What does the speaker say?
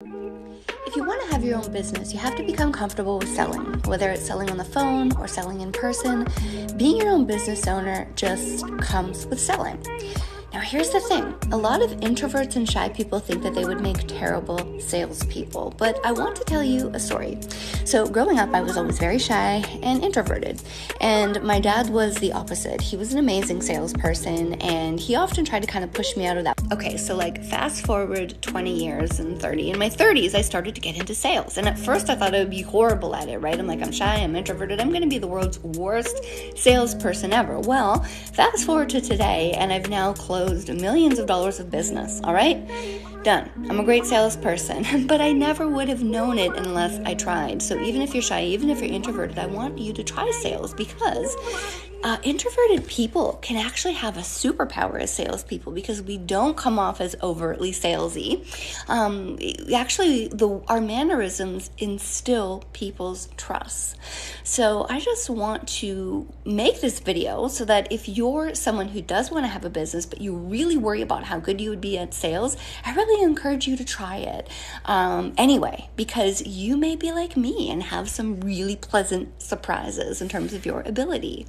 If you want to have your own business, you have to become comfortable with selling, whether it's selling on the phone or selling in person. Being your own business owner just comes with selling. Now, here's the thing. A lot of introverts and shy people think that they would make terrible salespeople, but I want to tell you a story. So growing up, I was always very shy and introverted, and my dad was the opposite. He was an amazing salesperson, and he often tried to kind of push me out of that. Okay, so fast forward 20 years and 30. In my 30s, I started to get into sales, and at first I thought I would be horrible at it, right? I'm shy, I'm introverted, I'm going to be the world's worst salesperson ever. Well, fast forward to today, and I've now closed millions of dollars of business, all right? Done. I'm a great salesperson, but I never would have known it unless I tried. So even if you're shy, even if you're introverted, I want you to try sales because introverted people can actually have a superpower as salespeople because we don't come off as overtly salesy. Our mannerisms instill people's trust. So I just want to make this video so that if you're someone who does want to have a business, but you really worry about how good you would be at sales, I really encourage you to try it anyway, because you may be like me and have some really pleasant surprises in terms of your ability.